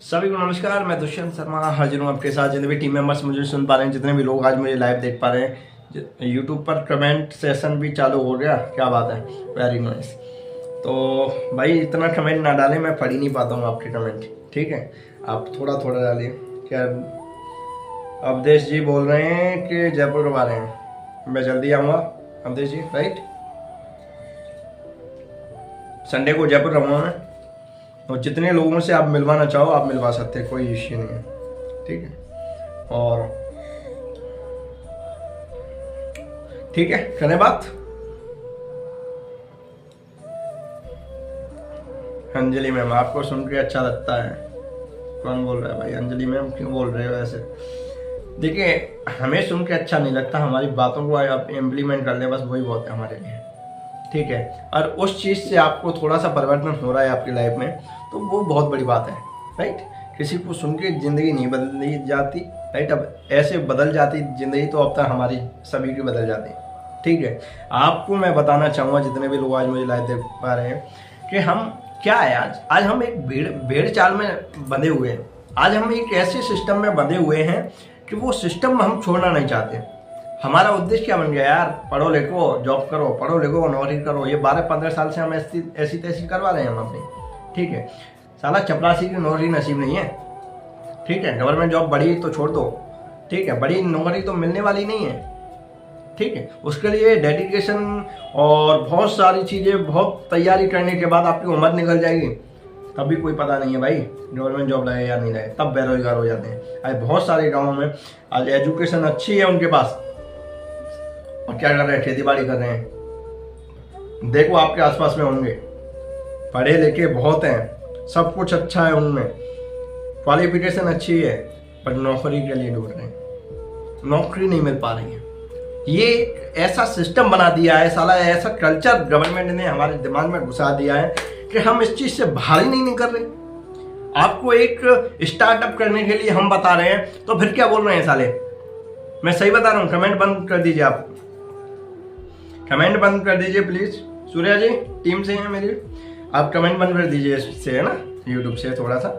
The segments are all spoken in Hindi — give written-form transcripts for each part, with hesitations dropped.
सभी को नमस्कार। मैं दुष्यंत शर्मा हाजिर हूँ आपके साथ। जितने भी टीम मेंबर्स मुझे सुन पा रहे हैं, जितने भी लोग आज मुझे लाइव देख पा रहे हैं, यूट्यूब पर कमेंट सेशन भी चालू हो गया, क्या बात है, वेरी नाइस। तो भाई इतना कमेंट ना डालें, मैं पढ़ ही नहीं पाता हूँ आपके कमेंट, ठीक है। आप थोड़ा थोड़ा डालिए। क्या अवधेश जी बोल रहे हैं कि जयपुर कब आ रहे हैं? मैं जल्दी आऊँगा अवधेश जी, राइट। संडे को जयपुर रहूँगा मैं, और जितने लोगों से आप मिलवाना चाहो आप मिलवा सकते हैं, कोई इश्यू नहीं है, ठीक है। और ठीक है, करें बात। अंजलि मैम, आपको सुन के अच्छा लगता है? कौन बोल रहा है भाई? अंजलि मैम क्यों बोल रहे हो ऐसे? देखिए, हमें सुन के अच्छा नहीं लगता, हमारी बातों को आप इम्प्लीमेंट कर ले, बस वही बहुत है हमारे लिए, ठीक है। और उस चीज़ से आपको थोड़ा सा परिवर्तन हो रहा है आपकी लाइफ में, तो वो बहुत बड़ी बात है, राइट। किसी को सुन के ज़िंदगी नहीं बदली जाती, राइट। अब ऐसे बदल जाती ज़िंदगी तो अब तक हमारी सभी की बदल जाती, ठीक है। आपको मैं बताना चाहूँगा, जितने भी लोग आज मुझे लाइव देख पा रहे हैं, कि हम क्या है, आज हम एक भेड़ चाल में बंधे हुए हैं। आज हम एक ऐसे सिस्टम में बंधे हुए हैं कि वो सिस्टम हम छोड़ना नहीं चाहते। हमारा उद्देश्य क्या बन गया यार? पढ़ो लिखो, जॉब करो, पढ़ो लिखो, नौकरी करो। ये 12-15 साल से हम ऐसी तैसी करवा रहे हैं हम अपनी, ठीक है। साला चपरासी की नौकरी नसीब नहीं है, ठीक है। गवर्नमेंट जॉब बड़ी तो छोड़ दो, ठीक है, बड़ी नौकरी तो मिलने वाली नहीं है, ठीक है। उसके लिए डेडिकेशन और बहुत सारी चीज़ें, बहुत तैयारी करने के बाद आपकी उम्र निकल जाएगी, तब भी कोई पता नहीं है भाई गवर्नमेंट जॉब लगे या नहीं लगे, तब बेरोजगार हो जाते हैं। आज बहुत सारे गाँवों में आज एजुकेशन अच्छी है उनके पास, और क्या कर रहे हैं? खेती बाड़ी कर रहे हैं। देखो आपके आसपास में होंगे, पढ़े लिखे बहुत हैं, सब कुछ अच्छा है उनमें, क्वालिफिकेशन अच्छी है, पर नौकरी के लिए ढूंढ रहे हैं, नौकरी नहीं मिल पा रही है। ये एक ऐसा सिस्टम बना दिया है साला, ऐसा कल्चर गवर्नमेंट ने हमारे दिमाग में घुसा दिया है कि हम इस चीज से बाहर ही नहीं निकल रहे। आपको एक स्टार्टअप करने के लिए हम बता रहे हैं, तो फिर क्या बोल रहे हैं साले? मैं सही बता रहा हूँ? कमेंट बंद कर दीजिए, आप कमेंट बंद कर दीजिए प्लीज। सूर्या जी टीम से हैं मेरी, आप कमेंट बंद कर दीजिए इससे, है ना, यूट्यूब से थोड़ा सा,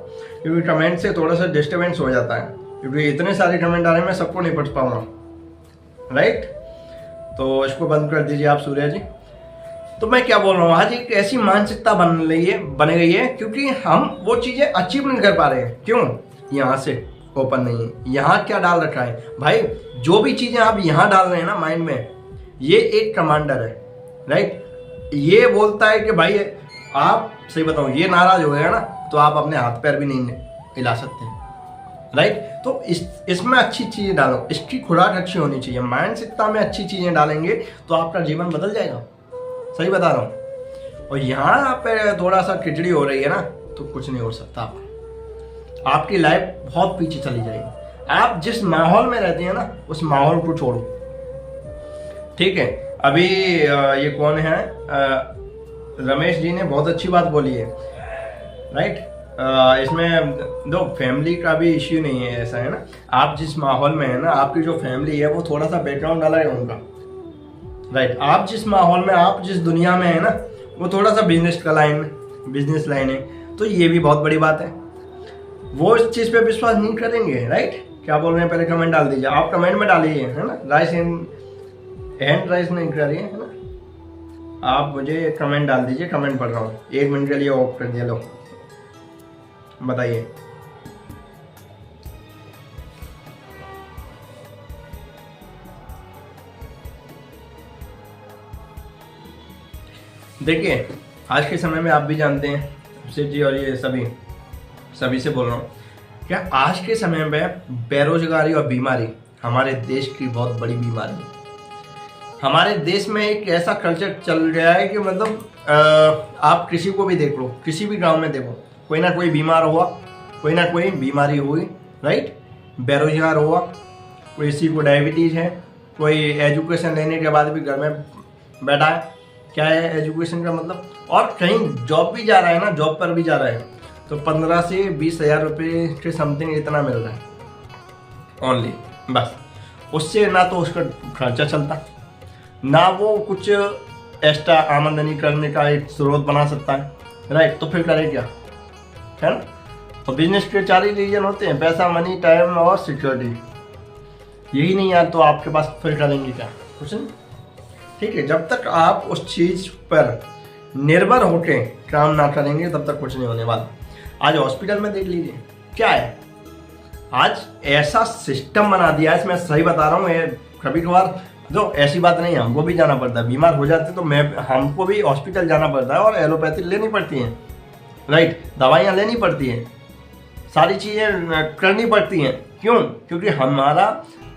क्योंकि कमेंट से थोड़ा सा डिस्टर्बेंस हो जाता है, क्योंकि इतने सारे कमेंट आ रहे हैं, मैं सबको नहीं पढ़ पाऊंगा, राइट। तो इसको बंद कर दीजिए आप सूर्या जी। तो मैं क्या बोल रहा हूँ, आज एक ऐसी मानसिकता बन गई है क्योंकि हम वो चीज़ें अचीव नहीं कर पा रहे हैं। क्यों? यहाँ से ओपन नहीं है। यहाँ क्या डाल रखा है भाई? जो भी चीज़ें आप यहाँ डाल रहे हैं ना माइंड में, ये एक कमांडर है, राइट। ये बोलता है कि भाई आप, सही बताओ, ये नाराज हो गया ना तो आप अपने हाथ पैर भी नहीं हिला सकते, राइट। तो इसमें अच्छी चीज़ें डालो, इसकी खुराक अच्छी होनी चाहिए। मानसिकता में अच्छी चीज़ें डालेंगे तो आपका जीवन बदल जाएगा, सही बता रहा हूँ। और यहाँ पे थोड़ा सा खिचड़ी हो रही है ना, तो कुछ नहीं हो सकता। आपकी लाइफ बहुत पीछे चली जाएगी। आप जिस माहौल में रहते हैं ना, उस माहौल को छोड़ो, ठीक है। अभी ये कौन है, रमेश जी ने बहुत अच्छी बात बोली है, राइट। इसमें दो फैमिली का भी इश्यू नहीं है, ऐसा है ना। आप जिस माहौल में है ना, आपकी जो फैमिली है वो थोड़ा सा बैकग्राउंड अलग है उनका, राइट। आप जिस माहौल में, आप जिस दुनिया में है ना, वो थोड़ा सा बिजनेस लाइन है, तो ये भी बहुत बड़ी बात है। वो इस चीज़ पे विश्वास नहीं करेंगे, राइट। क्या बोल रहे हैं पहले कमेंट डाल दीजिए, आप कमेंट में डालिए, है ना। हैंड राइज नहीं कर रही है ना, आप मुझे कमेंट डाल दीजिए, कमेंट पढ़ रहा हूँ। 1 मिनट के लिए ऑफ कर दिया, लो बताइए। देखिए, आज के समय में आप भी जानते हैं शिव जी, और ये सभी से बोल रहा हूँ, क्या आज के समय में बेरोजगारी और बीमारी हमारे देश की बहुत बड़ी बीमारी है। हमारे देश में एक ऐसा कल्चर चल गया है कि मतलब आप किसी को भी देख लो, किसी भी गांव में देखो, कोई ना कोई बीमार हुआ, कोई ना कोई बीमारी हुई, राइट। बेरोजगार हुआ, किसी को डायबिटीज़ है, कोई एजुकेशन लेने के बाद भी घर में बैठा है। क्या है एजुकेशन का मतलब? और कहीं जॉब भी जा रहा है ना, जॉब पर भी जा रहा है, तो 15 से 20 हज़ार रुपये के समथिंग इतना मिल रहा है ओनली, बस। उससे ना तो उसका खर्चा चलता, ना वो कुछ एक्स्ट्रा आमदनी करने का एक स्रोत बना सकता है, राइट। तो फिर करे क्या, है ना। और बिजनेस के 4 ही रीजन होते हैं, पैसा, मनी, टाइम और सिक्योरिटी। यही नहीं यार तो आपके पास फिर करेंगे क्या? कुछ नहीं। ठीक है, जब तक आप उस चीज़ पर निर्भर होके काम ना करेंगे तब तक कुछ नहीं होने वाला। आज हॉस्पिटल में देख लीजिए क्या है, आज ऐसा सिस्टम बना दिया है, इसमें सही बता रहा हूँ। कभी कभार जो ऐसी बात नहीं है, हमको भी जाना पड़ता है, बीमार हो जाते तो हमको भी हॉस्पिटल जाना पड़ता है और एलोपैथी लेनी पड़ती है, राइट, दवाइयाँ लेनी पड़ती हैं, सारी चीज़ें करनी पड़ती हैं। क्यों? क्योंकि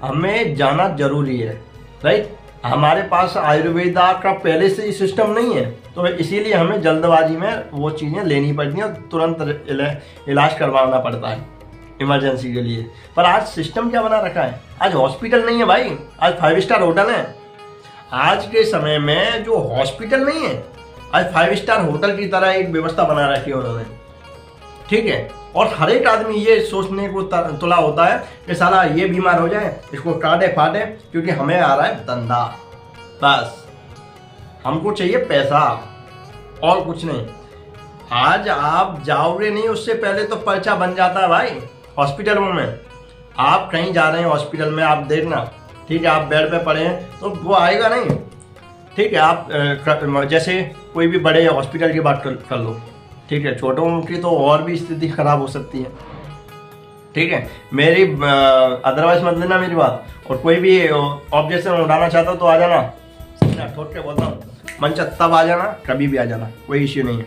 हमें जाना जरूरी है, राइट। हमारे पास आयुर्वेदा का पहले से ही सिस्टम नहीं है, तो इसीलिए हमें जल्दबाजी में वो चीज़ें लेनी पड़ती हैं और तुरंत इलाज करवाना पड़ता है इमरजेंसी के लिए। पर आज सिस्टम क्या बना रखा है, आज हॉस्पिटल नहीं है भाई, आज 5 स्टार होटल है। आज के समय में जो हॉस्पिटल नहीं है, आज 5 स्टार होटल की तरह एक व्यवस्था बना रखी है उन्होंने, ठीक है। और हर एक आदमी ये सोचने को तुला होता है कि साला ये बीमार हो जाए, इसको काटे फाटे, क्योंकि हमें आ रहा है धंधा, बस हमको चाहिए पैसा और कुछ नहीं। आज आप जाओगे नहीं, उससे पहले तो पर्चा बन जाता है भाई हॉस्पिटलों में। आप कहीं जा रहे हैं हॉस्पिटल में, आप देखना, ठीक है, आप बेड पे पड़े हैं तो वो आएगा नहीं, ठीक है। आप जैसे कोई भी बड़े हॉस्पिटल की बात कर लो, ठीक है, छोटों की तो और भी स्थिति खराब हो सकती है, ठीक है। मेरी अदरवाइज मत लेना मेरी बात, और कोई भी ऑब्जेक्शन उठाना चाहता हो तो आ जाना, ठोक के बोलता हूँ, मंच तब आ जाना, कभी भी आ जाना, कोई इश्यू नहीं है।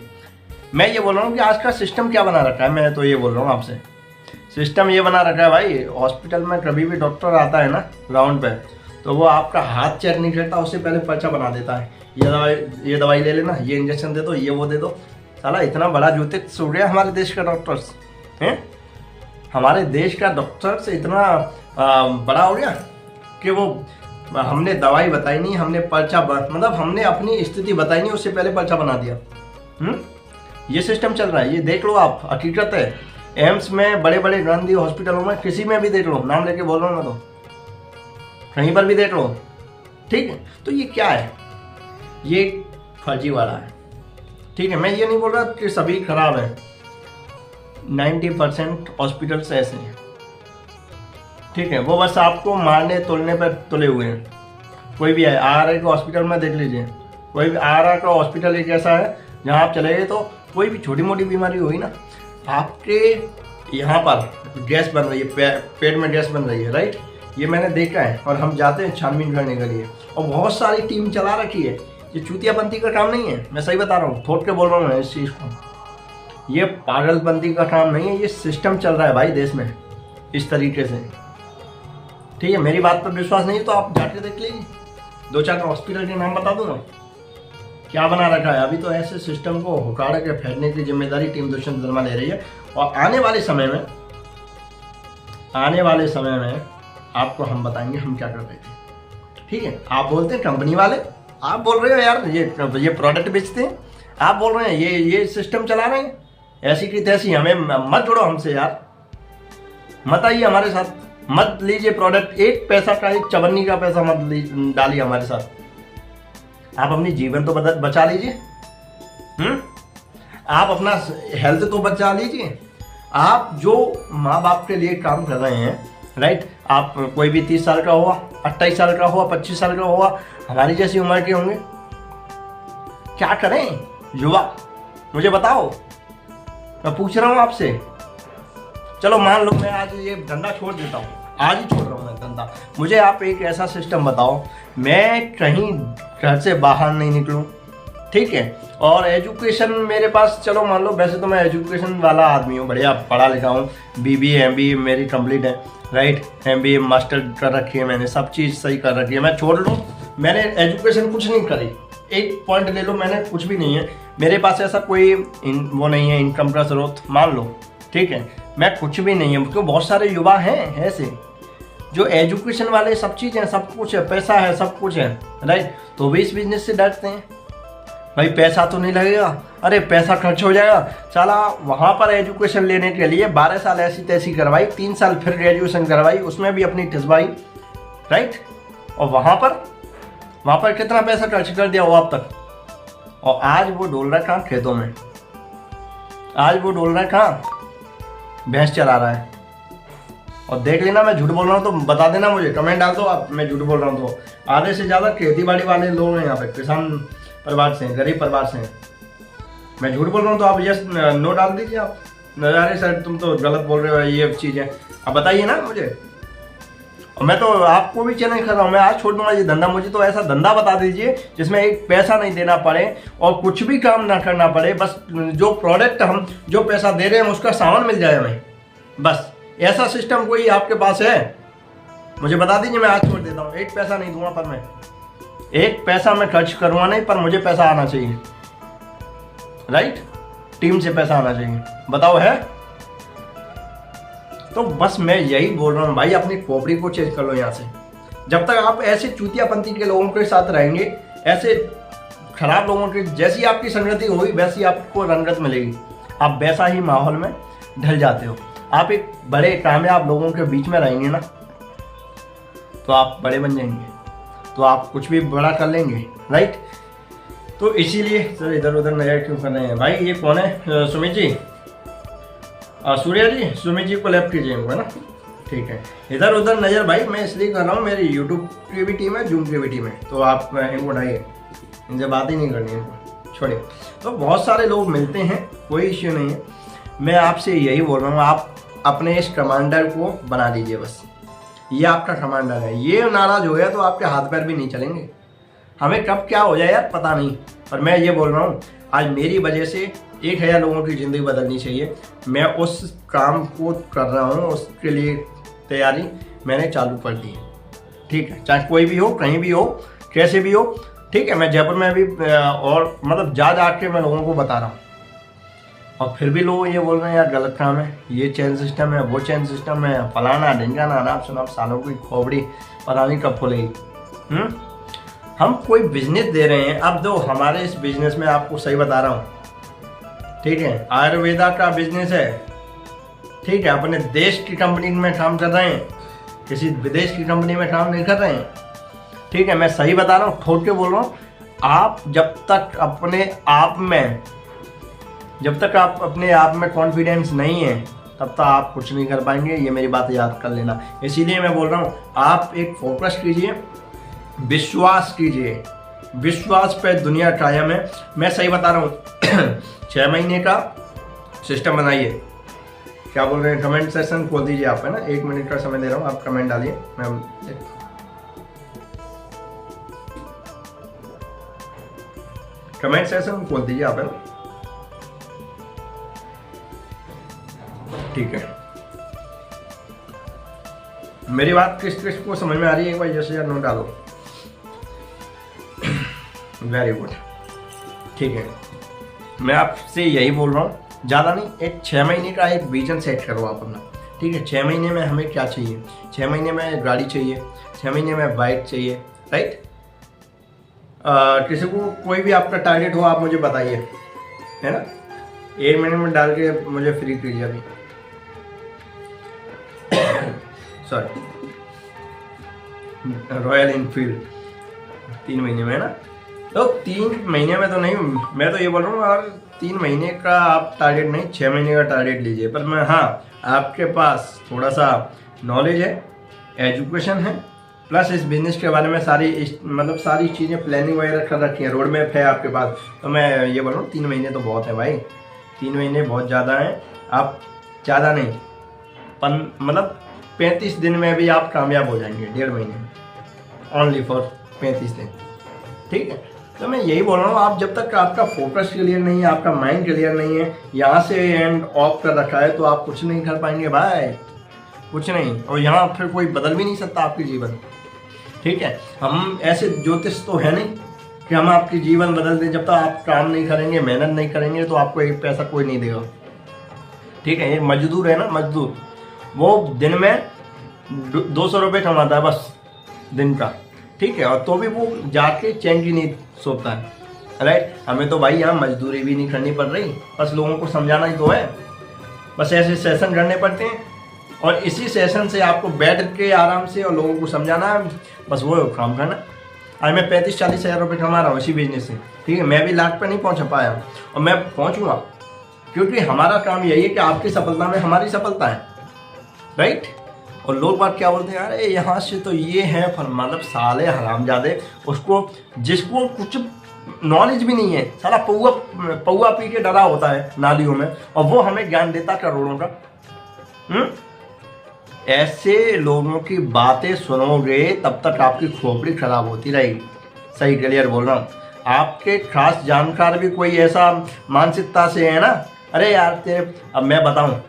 मैं ये बोल रहा हूँ कि आज का सिस्टम क्या बना रखा है, मैं तो ये बोल रहा हूँ आपसे, सिस्टम ये बना रखा है भाई, हॉस्पिटल में कभी भी डॉक्टर आता है ना ग्राउंड पे, तो वो आपका हाथ चेक नहीं करता, उससे पहले पर्चा बना देता है, ये दवाई ले लेना, ये इंजेक्शन दे दो, ये वो दे दो। साला इतना बड़ा ज्योतिष हो गया हमारे देश का डॉक्टर्स हैं, हमारे देश का डॉक्टर्स इतना बड़ा हो गया कि वो हमने दवाई बताई नहीं, हमने पर्चा मतलब हमने अपनी स्थिति बताई नहीं, उससे पहले पर्चा बना दिया। ये सिस्टम चल रहा है, ये देख लो आप, हकीकत है। एम्स में, बड़े बड़े गांधी हॉस्पिटलों में, किसी में भी देख लो, नाम लेके बोल रहा हूँ मैं तो, कहीं पर भी देख लो, ठीक है। तो ये क्या है, ये फर्जी वाला है, ठीक है। मैं ये नहीं बोल रहा कि सभी खराब हैं, 90% हॉस्पिटल्स ऐसे हैं, ठीक है, वो बस आपको मारने तोड़ने पर तुले हुए हैं। कोई भी है, आर का हॉस्पिटल में देख लीजिए, कोई भी आर का हॉस्पिटल एक ऐसा है जहाँ आप चले गए तो कोई भी छोटी मोटी बीमारी हुई ना, आपके यहाँ पर गैस बन रही है, पेट में गैस बन रही है, राइट, ये मैंने देखा है। और हम जाते हैं छानबीन करने के लिए, और बहुत सारी टीम चला रखी है। ये चूतियापंथी का काम नहीं है, मैं सही बता रहा हूँ, ठोक के बोल रहा हूँ इस चीज़ को, ये पागलपंथी का काम नहीं है, ये सिस्टम चल रहा है भाई देश में इस तरीके से, ठीक है। मेरी बात पर विश्वास नहीं तो आप जाके देख लीजिए, 2-4 हॉस्पिटल के नाम बता दूंगा क्या बना रखा है। अभी तो ऐसे सिस्टम को हुकाड़ के फेंकने की जिम्मेदारी टीम दुष्यंत शर्मा ले रही है, और आने वाले समय में आपको हम बताएंगे हम क्या कर रहे थे, ठीक है। आप बोलते हैं कंपनी वाले, आप बोल रहे हो यार ये प्रोडक्ट बेचते हैं, आप बोल रहे हैं ये सिस्टम चला रहे हैं, ऐसी की तैसी, हमें मत जोड़ो हमसे यार, मत आइए हमारे साथ, मत लीजिए प्रोडक्ट, एक पैसा का, एक चवन्नी का पैसा मत डालिए हमारे साथ। आप अपनी जीवन तो बचा लीजिए, आप अपना हेल्थ तो बचा लीजिए। आप जो माँ बाप के लिए काम कर रहे हैं, राइट, आप कोई भी 30 साल का हुआ, 28 साल का हुआ, 25 साल का हुआ, हमारी जैसी उम्र के होंगे, क्या करें युवा, मुझे बताओ, मैं पूछ रहा हूँ आपसे। चलो मान लो मैं आज ये धंधा छोड़ देता हूँ, आज ही छोड़ रहा हूँ मैं धंधा, मुझे आप एक ऐसा सिस्टम बताओ, मैं कहीं घर से बाहर नहीं निकलूँ, ठीक है, और एजुकेशन मेरे पास, चलो मान लो वैसे तो मैं एजुकेशन वाला आदमी हूँ, बढ़िया पढ़ा लिखा हूँ, BBA MBA मेरी कंप्लीट है, राइट, MBA मास्टर कर रखी है मैंने, सब चीज़ सही कर रखी है। मैं छोड़ लूँ, मैंने एजुकेशन कुछ नहीं करी, एक पॉइंट ले लो, मैंने कुछ भी नहीं है मेरे पास, ऐसा कोई वो नहीं है इनकम का स्रोत, मान लो, ठीक है, मैं कुछ भी नहीं है, क्योंकि बहुत सारे युवा हैं ऐसे जो एजुकेशन वाले, सब चीज़ है, सब कुछ है, पैसा है, सब कुछ है, राइट, तो भी इस बिजनेस से डरते हैं, भाई पैसा तो नहीं लगेगा, अरे पैसा खर्च हो जाएगा। साला वहाँ पर एजुकेशन लेने के लिए 12 साल ऐसी तैसी करवाई, 3 साल फिर ग्रेजुएशन करवाई, उसमें भी अपनी ठिसवाई, राइट, और वहाँ पर कितना पैसा खर्च कर दिया वो अब तक, और आज वो डोल रहा है कहाँ, खेतों में, आज वो डोल रहा है कहाँ, भैंस चला रहा है। और देख लेना मैं झूठ बोल रहा हूँ तो बता देना मुझे, कमेंट डाल दो आप मैं झूठ बोल रहा हूँ तो। आधे से ज़्यादा खेती बाड़ी वाले लोग हैं यहाँ पे, किसान परिवार से हैं, गरीब परिवार से हैं। मैं झूठ बोल रहा हूँ तो आप यस नो डाल दीजिए आप। नज़ारे सर तुम तो गलत बोल रहे हो, ये चीज़ है। अब बताइए ना मुझे, और मैं तो आपको भी चैलेंज कर रहा हूँ, मैं आज छोड़ दूंगा ये धंधा। मुझे तो ऐसा धंधा बता दीजिए जिसमें एक पैसा नहीं देना पड़े और कुछ भी काम ना करना पड़े, बस जो प्रोडक्ट हम जो पैसा दे रहे हैं उसका सामान मिल जाए हमें, बस ऐसा सिस्टम कोई आपके पास है मुझे बता दीजिए, मैं आज छोड़ देता हूँ। एक पैसा नहीं दूंगा, पर मैं एक पैसा मैं खर्च करूँगा नहीं, पर मुझे पैसा आना चाहिए, राइट। टीम से पैसा आना चाहिए, बताओ है। तो बस मैं यही बोल रहा हूँ भाई, अपनी खोपड़ी को चेंज कर लो यहाँ से। जब तक आप ऐसे चूतियापंथी के लोगों के साथ रहेंगे, ऐसे खराब लोगों के जैसी आपकी संगति होगी वैसी आपको रंगत मिलेगी, आप वैसा ही माहौल में ढल जाते हो। आप एक बड़े कामयाब लोगों के बीच में रहेंगे ना तो आप बड़े बन जाएंगे, तो आप कुछ भी बड़ा कर लेंगे, राइट। तो इसीलिए सर इधर उधर नजर क्यों कर रहे हैं भाई। ये कौन है? सुमित जी, सूर्या जी, सुमित जी को लेफ्ट कीजिए है ना, ठीक है। इधर उधर नजर भाई मैं इसलिए कर रहा हूँ, मेरी यूट्यूब की भी टीम है, जूम की भी टीम है, तो आप इनको उठाइए, इनसे बात ही नहीं करनी है, इनको छोड़िए। तो बहुत सारे लोग मिलते हैं, कोई इश्यू नहीं है। मैं आपसे यही बोल रहा हूँ, आप अपने इस कमांडर को बना लीजिए बस, ये आपका कमांडर है। ये नाराज हो गया तो आपके हाथ पैर भी नहीं चलेंगे। हमें कब क्या हो जाए यार पता नहीं, पर मैं ये बोल रहा हूँ आज मेरी वजह से 1000 लोगों की ज़िंदगी बदलनी चाहिए। मैं उस काम को कर रहा हूँ, उसके लिए तैयारी मैंने चालू कर दी है, ठीक है। चाहे कोई भी हो, कहीं भी हो, कैसे भी हो, ठीक है। मैं जयपुर में भी और मतलब जा के मैं लोगों को बता रहा हूँ, और फिर भी लोग ये बोल रहे हैं यार गलत काम है, ये चैन सिस्टम है, वो चैन सिस्टम है, फलाना ढिंगाना, अनाप शनाप सालों की खोपड़ी पता नहीं कब खुलेगी। हम कोई बिजनेस दे रहे हैं। अब दो हमारे इस बिजनेस में आपको सही बता रहा हूँ, ठीक है, आयुर्वेदा का बिजनेस है, ठीक है। अपने देश की कंपनी में काम कर रहे हैं, किसी विदेश की कंपनी में काम नहीं कर रहे हैं, ठीक है। मैं सही बता रहा हूँ, ठोक के बोल रहा हूँ। आप जब तक अपने आप में कॉन्फिडेंस नहीं है तब तक आप कुछ नहीं कर पाएंगे, ये मेरी बात याद कर लेना। इसीलिए मैं बोल रहा हूँ आप एक फोकस कीजिए, विश्वास कीजिए, विश्वास पे दुनिया कायम है। मैं सही बता रहा हूँ 6 महीने का सिस्टम बनाइए। क्या बोल रहे हैं? कमेंट सेक्शन खोल दीजिए आप, है ना, 1 मिनट का समय दे रहा हूँ, आप कमेंट डालिए। मैं कमेंट सेक्शन खोल दीजिए आप, है ना, ठीक है। मेरी बात किस किस को समझ में आ रही है? एक बार जैसे यार नोट डालो। वेरी गुड, ठीक है। मैं आपसे यही बोल रहा हूँ, ज़्यादा नहीं, एक 6 महीने का एक विजन सेट करो आप अपना, ठीक है। 6 महीने में हमें क्या चाहिए? 6 महीने में गाड़ी चाहिए, 6 महीने में बाइक चाहिए, राइट। किसी को कोई भी आपका टारगेट हो आप मुझे बताइए, है ना। 1 महीने में डाल के मुझे फ्री कीजिए अभी, सॉरी, रॉयल इनफील्ड 3 महीने में, है ना। तो 3 महीने में तो नहीं, मैं तो ये बोल रहा हूँ और 3 महीने का आप टारगेट नहीं, 6 महीने का टारगेट लीजिए। पर मैं, हाँ, आपके पास थोड़ा सा नॉलेज है, एजुकेशन है, प्लस इस बिजनेस के बारे में सारी चीज़ें प्लानिंग वगैरह कर रखी है, रोड मैप है आपके पास। तो मैं ये बोल रहा हूँ 3 महीने तो बहुत है भाई, 3 महीने बहुत ज़्यादा हैं। आप ज़्यादा नहीं, 35 दिन में भी आप कामयाब हो जाएंगे, 1.5 महीने में, ओनली फॉर 35 दिन, ठीक है। तो मैं यही बोल रहा हूँ, आप जब तक आपका फोकस क्लियर नहीं है, आपका माइंड क्लियर नहीं है, यहाँ से एंड ऑफ कर रखा है, तो आप कुछ नहीं कर पाएंगे भाई, कुछ नहीं। और यहाँ फिर कोई बदल भी नहीं सकता आपकी जीवन, ठीक है। हम ऐसे ज्योतिष तो है नहीं कि हम आपकी जीवन बदल दें। जब तक आप काम नहीं करेंगे, मेहनत नहीं करेंगे, तो आपको एक पैसा कोई नहीं देगा, ठीक है। एक मजदूर है ना, मजदूर, वो दिन में 200 रुपये कमाता है बस दिन का, ठीक है, और तो भी वो जाके चैन की नींद सोता है, राइट। हमें तो भाई यहाँ मजदूरी भी नहीं करनी पड़ रही, बस लोगों को समझाना ही तो है, बस ऐसे सेशन करने पड़ते हैं, और इसी सेशन से आपको बैठ के आराम से और लोगों को समझाना है, बस वो काम करना। आज मैं 35-40 हज़ार रुपये कमा रहा हूँ इसी बिजनेस से, ठीक है। मैं भी लाख पे नहीं पहुँच पाया, और मैं पहुँचूँगा, क्योंकि हमारा काम यही है कि आपकी सफलता में हमारी सफलता है, राइट। और लोग बात क्या बोलते हैं, अरे यहाँ से तो ये है, मतलब साले हरामजादे, उसको जिसको कुछ नॉलेज भी नहीं है, साला पौआ पी के डरा होता है नालियों में, और वो हमें ज्ञान देता करोड़ों का। ऐसे लोगों की बातें सुनोगे तब तक आपकी खोपड़ी खराब होती रहेगी। सही क्लियर बोल रहा हूँ। आपके खास जानकार भी कोई ऐसा मानसिकता से है ना, अरे यार तेरे, अब मैं बताऊँ,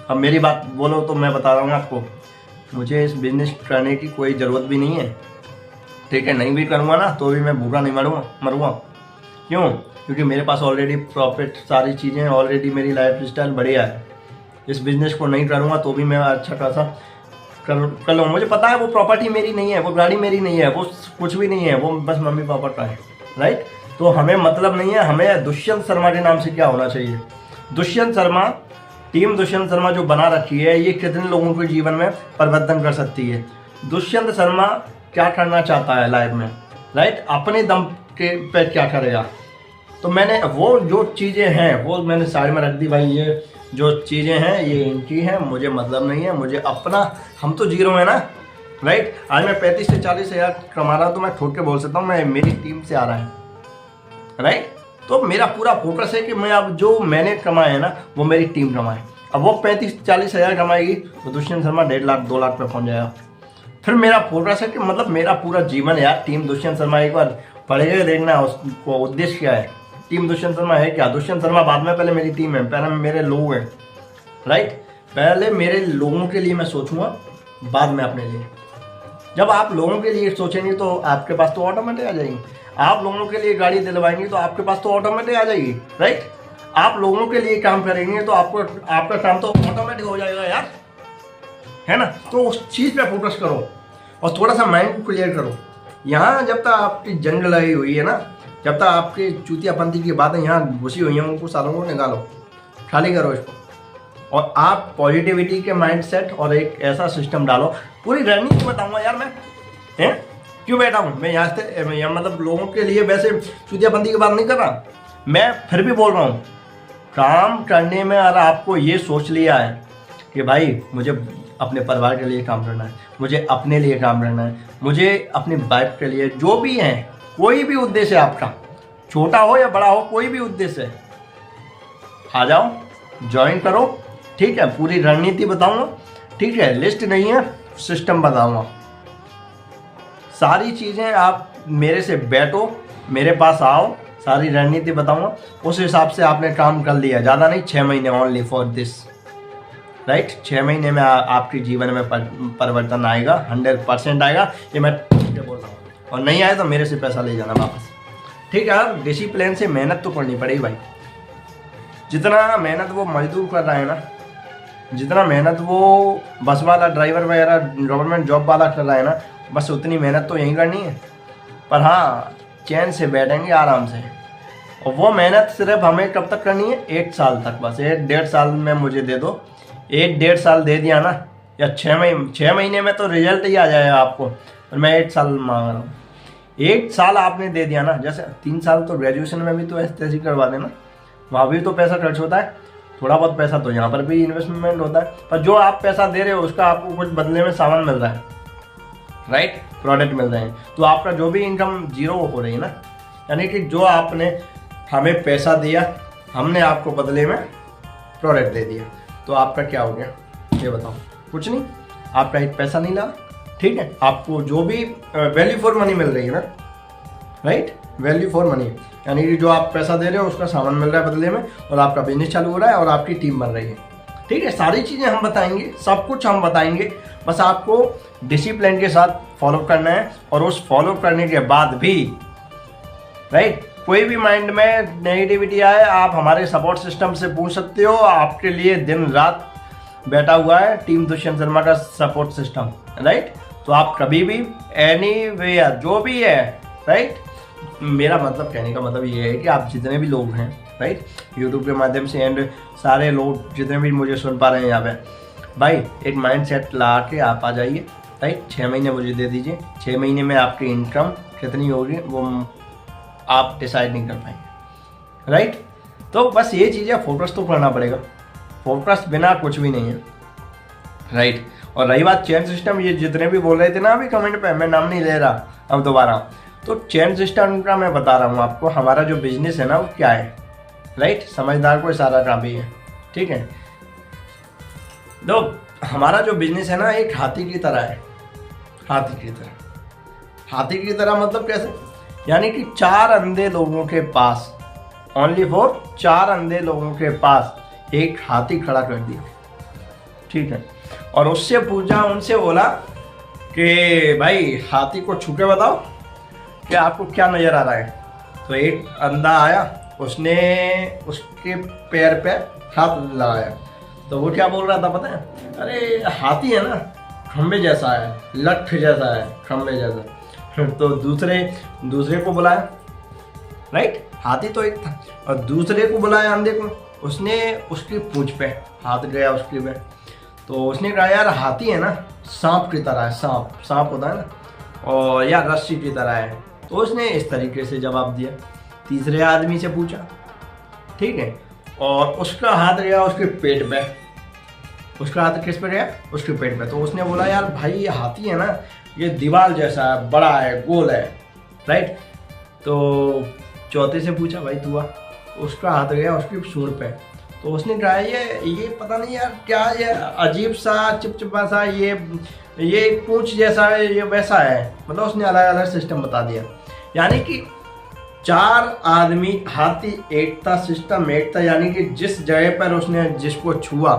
अब मेरी बात बोलो तो मैं बता रहा हूँ आपको, मुझे इस बिजनेस करने की कोई ज़रूरत भी नहीं है, ठीक है। नहीं भी करूँगा ना तो भी मैं भूखा नहीं मरूँगा। क्यों? क्योंकि मेरे पास ऑलरेडी प्रॉफिट, सारी चीज़ें ऑलरेडी, मेरी लाइफ स्टाइल बढ़िया है। इस बिज़नेस को नहीं करूँगा तो भी मैं अच्छा खासा कर लूँगा। मुझे पता है वो प्रॉपर्टी मेरी नहीं है, वो गाड़ी मेरी नहीं है, वो कुछ भी नहीं है, वो बस मम्मी पापा का है, राइट। तो हमें मतलब नहीं है, हमें दुष्यंत शर्मा के नाम से क्या होना चाहिए। दुष्यंत शर्मा, टीम दुष्यंत शर्मा जो बना रखी है, ये कितने लोगों के जीवन में परिवर्तन कर सकती है। दुष्यंत शर्मा क्या करना चाहता है लाइफ में, राइट, अपने दम के पे क्या करेगा। तो मैंने वो जो चीज़ें हैं वो मैंने साइड में रख दी भाई, ये जो चीज़ें हैं ये इनकी हैं, मुझे मतलब नहीं है, मुझे अपना, हम तो जीरो है ना, राइट। आज मैं 35 से 40 हज़ार कमा रहा हूँ तो मैं ठोक के बोल सकता हूँ मैं, मेरी टीम से आ रहा है, राइट। तो मेरा पूरा फोकस है कि मैं अब जो मैंने कमाया है ना वो मेरी टीम कमाए। अब वो 35-40 हज़ार कमाएगी तो दुष्यंत शर्मा 1.5 लाख 2 लाख पे पहुँच जाएगा। फिर मेरा फोकस है कि मतलब मेरा पूरा जीवन यार टीम दुष्यंत शर्मा, एक बार पढ़ेगा देखना उसको उद्देश्य क्या है। टीम दुष्यंत शर्मा है क्या? दुष्यंत शर्मा बाद में, पहले मेरी टीम है, पहले मेरे लोग हैं, राइट। पहले मेरे लोगों के लिए मैं सोचूंगा, बाद में अपने लिए। जब आप लोगों के लिए सोचेंगे तो आपके पास तो ऑटोमेटिक आ जाएंगी। आप लोगों के लिए गाड़ी दिलवाएंगे तो आपके पास तो ऑटोमेटिक आ जाएगी, राइट। आप लोगों के लिए काम करेंगे तो आपका काम तो ऑटोमेटिक हो जाएगा यार, है ना। तो उस चीज़ पे फोकस करो और थोड़ा सा माइंड को क्लियर करो। यहाँ जब तक आपकी जंग लगी हुई है ना, जब तक आपकी चूतियापंथी की बातें यहाँ घुसी हुई हैं, उनको सालों को निकालो, खाली करो इसको, और आप पॉजिटिविटी के माइंडसेट और एक ऐसा सिस्टम डालो। पूरी रणनीति बताऊंगा यार मैं, हैं क्यों बैठा हूँ मैं यहाँ से, मतलब लोगों के लिए वैसे चूतियापंथी की बात नहीं कर रहा मैं, फिर भी बोल रहा हूँ काम करने में अगर आपको ये सोच लिया है कि भाई मुझे अपने परिवार के लिए काम करना है, मुझे अपने लिए काम करना है, मुझे अपनी वाइफ के लिए, जो भी है, कोई भी उद्देश्य है आपका, छोटा हो या बड़ा हो, कोई भी उद्देश्य है, आ जाओ, ज्वाइन करो, ठीक है। पूरी रणनीति बताऊंगा, ठीक है, लिस्ट नहीं है, सिस्टम बताऊंगा, सारी चीज़ें। आप मेरे से बैठो, मेरे पास आओ, सारी रणनीति बताऊंगा, उस हिसाब से आपने काम कर लिया, ज़्यादा नहीं, 6 महीने ओनली फॉर दिस, राइट। 6 महीने में आपके जीवन में परिवर्तन आएगा, 100% आएगा, ये मैं बोल रहा हूँ। और नहीं आए तो मेरे से पैसा ले जाना वापस, ठीक है। डिसिप्लिन से मेहनत तो करनी पड़ेगी भाई। जितना मेहनत वो मजदूर कर रहा है ना, जितना मेहनत वो बस वाला, ड्राइवर वगैरह, गवर्नमेंट जॉब वाला कर रहा है ना, बस उतनी मेहनत तो यहीं करनी है। पर हाँ, चैन से बैठेंगे आराम से, और वो मेहनत सिर्फ हमें कब तक करनी है? 1 साल तक, बस 1-1.5 साल में मुझे दे दो। 1-1.5 साल दे दिया ना, या 6 महीने में तो रिजल्ट ही आ जाएगा आपको, और मैं 1 साल मांग रहा हूँ। 1 साल आपने दे दिया ना, जैसे 3 साल तो ग्रेजुएशन में भी तो ऐसे करवा देना, वहाँ भी तो पैसा खर्च होता है, थोड़ा बहुत पैसा तो यहाँ पर भी इन्वेस्टमेंट होता है। पर जो आप पैसा दे रहे हो उसका आपको कुछ बदले में सामान मिल रहा है, राइट, प्रोडक्ट मिल रहे हैं, तो आपका जो भी इनकम जीरो हो रही है ना, यानी कि जो आपने हमें पैसा दिया, हमने आपको बदले में प्रोडक्ट दे दिया, तो आपका क्या हो गया ये बताओ? कुछ नहीं, आपका एक पैसा नहीं लगा, ठीक है। आपको जो भी वैल्यू फॉर मनी मिल रही है ना, राइट, वैल्यू फॉर मनी, यानी कि जो आप पैसा दे रहे हो उसका सामान मिल रहा है बदले में, और आपका बिजनेस चालू हो रहा है और आपकी टीम बन रही है, ठीक है। सारी चीज़ें हम बताएंगे, सब कुछ हम बताएंगे, बस आपको डिसिप्लिन के साथ फॉलो करना है। और उस फॉलो करने के बाद भी, राइट, कोई भी माइंड में नेगेटिविटी आए, आप हमारे सपोर्ट सिस्टम से पूछ सकते हो। आपके लिए दिन रात बैठा हुआ है टीम दुष्यंत शर्मा का सपोर्ट सिस्टम, राइट। तो आप कभी भी, एनीवेयर, जो भी है, राइट। मेरा मतलब, कहने का मतलब ये है कि आप जितने भी लोग हैं, राइट, यूट्यूब के माध्यम से, एंड सारे लोग जितने भी मुझे सुन पा रहे हैं यहाँ पे, भाई एक माइंड सेट ला के आप आ जाइए, राइट। 6 महीने मुझे दे दीजिए, 6 महीने में आपकी इनकम कितनी होगी वो आप डिसाइड नहीं कर पाएंगे, राइट। तो बस ये चीज़ है, फोकस तो करना पड़ेगा, फोकस बिना कुछ भी नहीं है, राइट। और रही बात चेन सिस्टम, ये जितने भी बोल रहे थे ना अभी कमेंट पे, मैं नाम नहीं ले रहा अब दोबारा, तो चेन सिस्टम का मैं बता रहा हूँ आपको, हमारा जो बिजनेस है ना वो क्या है, राइट। समझदार को इशारा काफी है, ठीक है। तो हमारा जो बिजनेस है ना एक हाथी की तरह है, हाथी की तरह। हाथी की तरह मतलब कैसे, यानी कि 4 अंधे लोगों के पास, ओनली फॉर 4 अंधे लोगों के पास एक हाथी खड़ा कर दिया, ठीक है। और उससे पूछा, उनसे बोला कि भाई हाथी को छू के बताओ कि आपको क्या नजर आ रहा है। तो एक अंधा आया, उसने उसके पैर पे हाथ लगाया, तो वो क्या बोल रहा था पता है, अरे हाथी है ना खंबे जैसा है, लठ जैसा है, खंबे जैसा। तो दूसरे को बुलाया, राइट, हाथी तो एक था, और दूसरे को बुलाया अंधे को, उसने उसकी पूंछ पे हाथ गया उसकी पे, तो उसने कहा यार हाथी है ना सांप की तरह है, सांप होता है ना, और या रस्सी की तरह है। तो उसने इस तरीके से जवाब दिया। तीसरे आदमी से पूछा, ठीक है, और उसका हाथ गया उसके पेट पे, उसका हाथ किस पे गया, उसके पेट पे। तो उसने बोला यार भाई ये हाथी है ना, ये दीवार जैसा है, बड़ा है, गोल है, राइट। तो चौथे से पूछा भाई तू आ, उसका हाथ गया उसकी सूंड पे। तो उसने कहा ये पता नहीं यार क्या, ये अजीब सा चिपचिपा सा, ये पूंछ जैसा है, ये वैसा है, मतलब उसने अलग अलग सिस्टम बता दिया। यानी कि 4 आदमी, हाथी एक था, सिस्टम एक था, यानी कि जिस जगह पर उसने जिसको छुआ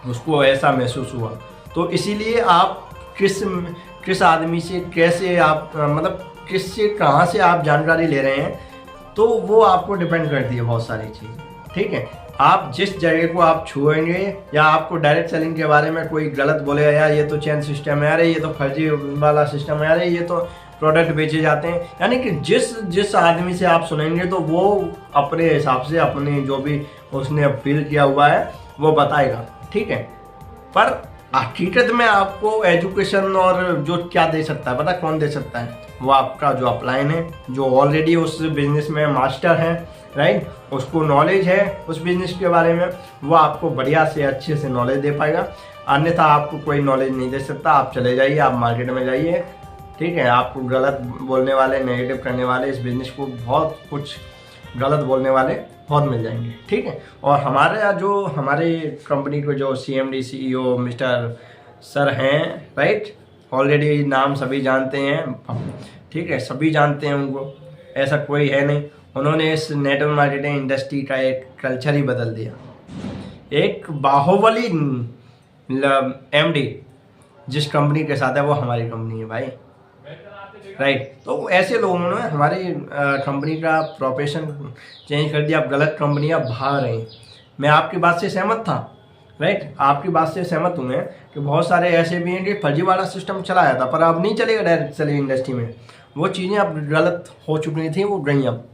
उसको ऐसा महसूस हुआ। तो इसीलिए आप किस आदमी से कैसे आप मतलब किससे कहाँ से आप जानकारी ले रहे हैं, तो वो आपको डिपेंड करती है बहुत सारी चीज़, ठीक है। आप जिस जगह को आप छुएंगे, या आपको डायरेक्ट सेलिंग के बारे में कोई गलत बोलेगा यार ये तो चेन सिस्टम है, अरे ये तो फर्जी वाला सिस्टम है, अरे ये तो प्रोडक्ट बेचे जाते हैं, यानी कि जिस आदमी से आप सुनेंगे तो वो अपने हिसाब से अपने जो भी उसने फील किया हुआ है वो बताएगा, ठीक है। पर हकीकत में आपको एजुकेशन और जो क्या दे सकता है, पता कौन दे सकता है, वो आपका जो अपलाइन है, जो ऑलरेडी उस बिजनेस में मास्टर है, राइट, उसको नॉलेज है उस बिजनेस के बारे में, वो आपको बढ़िया से अच्छे से नॉलेज दे पाएगा। अन्यथा आपको कोई नॉलेज नहीं दे सकता। आप चले जाइए, आप मार्केट में जाइए, ठीक है, आपको गलत बोलने वाले, नेगेटिव करने वाले, इस बिजनेस को बहुत कुछ गलत बोलने वाले बहुत मिल जाएंगे, ठीक है। और हमारे कंपनी को जो CMD CEO मिस्टर सर हैं, राइट, ऑलरेडी नाम सभी जानते हैं, ठीक है, सभी जानते हैं उनको, ऐसा कोई है नहीं। उन्होंने इस नेटवर्क मार्केटिंग इंडस्ट्री का एक कल्चर ही बदल दिया। एक बाहुबली MD जिस कंपनी के साथ है वो हमारी कंपनी है भाई, राइट। तो ऐसे लोगों ने हमारी कंपनी का प्रोफेशन चेंज कर दिया। अब गलत कंपनियां भाग रही हैं। मैं आपकी बात से सहमत था, राइट, आपकी बात से सहमत हूँ मैं कि बहुत सारे ऐसे भी हैं कि फर्जी वाला सिस्टम चलाया था, पर अब नहीं चलेगा डायरेक्ट सेलिंग इंडस्ट्री में। वो चीज़ें अब गलत हो चुकी थी, वो गई अब,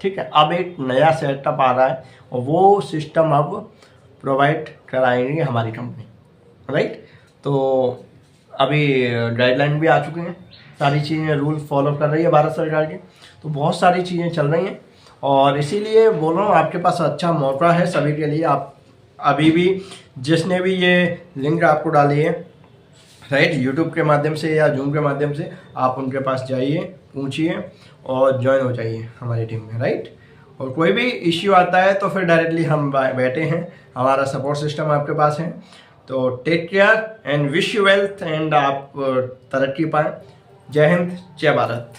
ठीक है। अब एक नया सेटअप आ रहा है और वो सिस्टम अब प्रोवाइड कराएंगे हमारी कंपनी, राइट। तो अभी गाइडलाइन भी आ चुके हैं, सारी चीज़ें रूल फॉलो कर रही है भारत सरकार की, तो बहुत सारी चीज़ें चल रही हैं। और इसीलिए बोल रहा हूँ आपके पास अच्छा मौका है सभी के लिए। आप अभी भी जिसने भी ये लिंक आपको डाली है, राइट, यूट्यूब के माध्यम से या जूम के माध्यम से, आप उनके पास जाइए, पूछिए और ज्वाइन हो जाइए हमारी टीम में, राइट। और कोई भी इश्यू आता है तो फिर डायरेक्टली हम बैठे हैं, हमारा सपोर्ट सिस्टम आपके पास है। तो take care and wish you wealth and आप तरक्की पाएँ। जय हिंद, जय भारत।